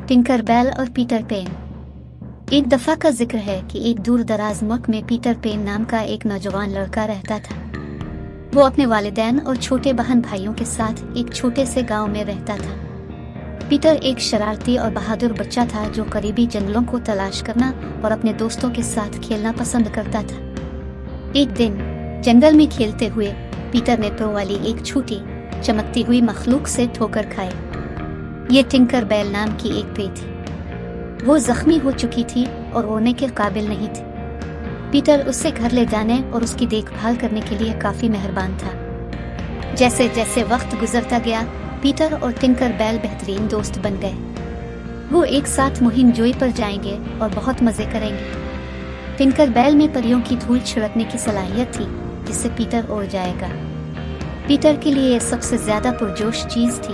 Tinker bell और Peter pen. एक दफा का जिक्र है कि एक दूर दराज मुल्क में पीटर पेन नाम का एक नौजवान लड़का रहता था। वो अपने वालिदैन और छोटे बहन भाइयों के साथ एक छोटे से गांव में रहता था। पीटर एक शरारती और बहादुर बच्चा था जो करीबी जंगलों को तलाश करना और अपने दोस्तों के साथ खेलना पसंद करता था। एक दिन जंगल में खेलते हुए पीटर ने प्रो वाली एक छोटी चमकती हुई मखलूक से ठोकर खाई। ये टिंकर बेल नाम की एक प्रे थी। वो जख्मी हो चुकी थी और रोने के काबिल नहीं थी। पीटर उससे घर ले जाने और उसकी देखभाल करने के लिए काफी मेहरबान था। जैसे जैसे वक्त गुजरता गया, पीटर और टिंकर बेल बेहतरीन दोस्त बन गए। वो एक साथ मुहिम जोई पर जाएंगे और बहुत मजे करेंगे। टिंकर बेल में परियों की धूल छिड़कने की सलाहियत थी जिससे पीटर उड़ जाएगा। पीटर के लिए सबसे ज्यादा पुरजोश चीज थी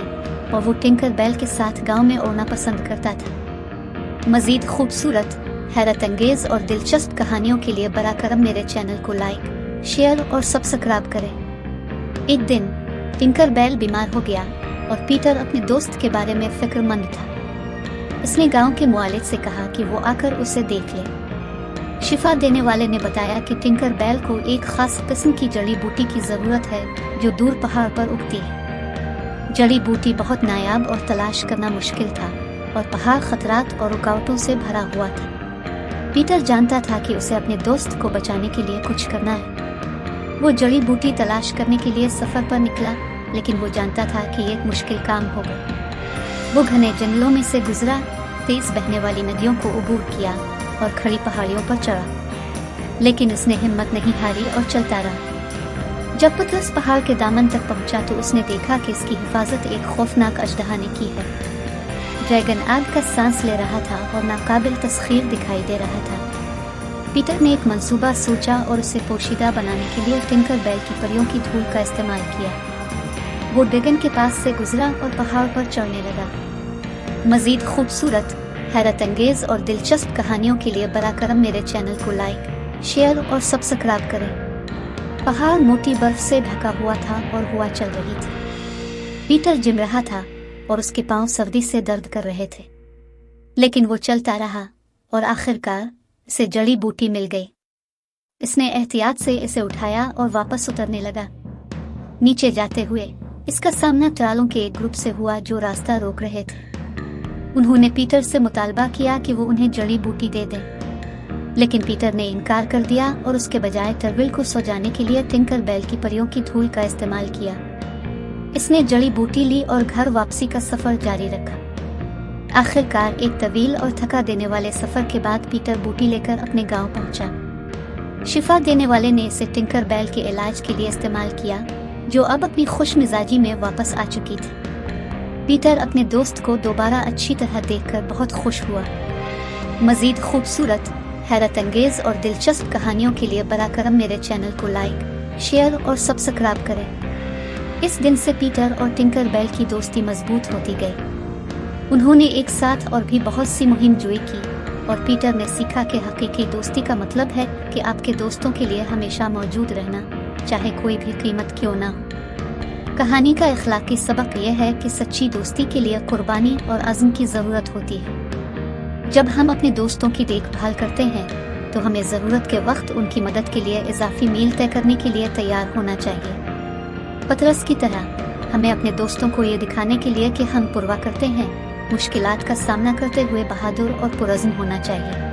और वो टिंकर बेल के साथ गांव में उड़ना पसंद करता था। मजीद खूबसूरत, हैरत अंगेज और दिलचस्प कहानियों के लिए बरा करम मेरे चैनल को लाइक, शेयर और सब्सक्राइब करें। एक दिन टिंकर बेल बीमार हो गया और पीटर अपने दोस्त के बारे में फिक्रमंद था। उसने गांव के मुआलिज से कहा कि वो आकर उसे देख ले। शिफा देने वाले ने बताया कि टिंकर बेल को एक खास किस्म की जड़ी बूटी की जरूरत है जो दूर पहाड़ पर उगती है। जड़ी बूटी बहुत नायाब और तलाश करना मुश्किल था और पहाड़ खतरात और रुकावटों से भरा हुआ था। पीटर जानता था कि उसे अपने दोस्त को बचाने के लिए कुछ करना है। वो जड़ी बूटी तलाश करने के लिए सफर पर निकला, लेकिन वो जानता था कि ये एक मुश्किल काम होगा। वो घने जंगलों में से गुजरा, तेज बहने वाली नदियों को अबूर किया और खड़ी पहाड़ियों पर चढ़ा, लेकिन उसने हिम्मत नहीं हारी और चलता रहा। जब पतरस पहाड़ के दामन तक पहुंचा तो उसने देखा कि इसकी हिफाजत एक खौफनाक अजदहा ने की है। ड्रैगन आग का सांस ले रहा था और नाकाबिल तस्खीर दिखाई दे रहा था। पीटर ने एक मंसूबा सोचा और उसे पोशीदा बनाने के लिए टिंकर बेल की परियों की धूल का इस्तेमाल किया। वो ड्रैगन के पास से गुजरा और पहाड़ पर चढ़ने लगा। मजीद खूबसूरत, हैरत अंगेज और दिलचस्प कहानियों के लिए बरा करम मेरे चैनल को लाइक, शेयर और सब्सक्राइब करें। पहाड़ मोटी बर्फ से ढका हुआ था और हवा चल रही थी। पीटर जिम रहा था और उसके पांव सर्दी से दर्द कर रहे थे, लेकिन वो चलता रहा और आखिरकार उसे जड़ी बूटी मिल गई। इसने एहतियात से इसे उठाया और वापस उतरने लगा। नीचे जाते हुए इसका सामना ट्रालों के एक ग्रुप से हुआ जो रास्ता रोक रहे थे। उन्होंने पीटर से मुतालबा किया कि वो उन्हें जड़ी बूटी दे दें, लेकिन पीटर ने इनकार कर दिया और उसके बजाय टर्विल को सजाने के लिए टिंकर बेल की परियों की धूल का इस्तेमाल किया। इसने जड़ी बूटी ली और घर वापसी का सफर जारी रखा। आखिरकार एक तवील और थका देने वाले सफर के बाद पीटर बूटी लेकर अपने गांव पहुंचा। शिफा देने वाले ने इसे टिंकर बेल के इलाज के लिए इस्तेमाल किया, जो अब अपनी खुश मिजाजी में वापस आ चुकी थी। पीटर अपने दोस्त को दोबारा अच्छी तरह देखकर बहुत खुश हुआ। मजीद खूबसूरत, हैरत अंगेज और दिलचस्प कहानियों के लिए बरा करम मेरे चैनल को लाइक, शेयर और सब्सक्राइब करें। इस दिन से पीटर और टिंकर बेल की दोस्ती मजबूत होती गई। उन्होंने एक साथ और भी बहुत सी मुहिम जोई की और पीटर ने सीखा कि हकीकी दोस्ती का मतलब है कि आपके दोस्तों के लिए हमेशा मौजूद रहना, चाहे कोई भी कीमत क्यों ना हो। कहानी का इखलाकी सबक यह है कि सच्ची दोस्ती के लिए कुर्बानी और अज़्म की ज़रूरत होती है। जब हम अपने दोस्तों की देखभाल करते हैं तो हमें ज़रूरत के वक्त उनकी मदद के लिए इजाफी मील तय करने के लिए तैयार होना चाहिए। पतरस की तरह हमें अपने दोस्तों को ये दिखाने के लिए कि हम पुरवा करते हैं, मुश्किलात का सामना करते हुए बहादुर और पुरज़्म होना चाहिए।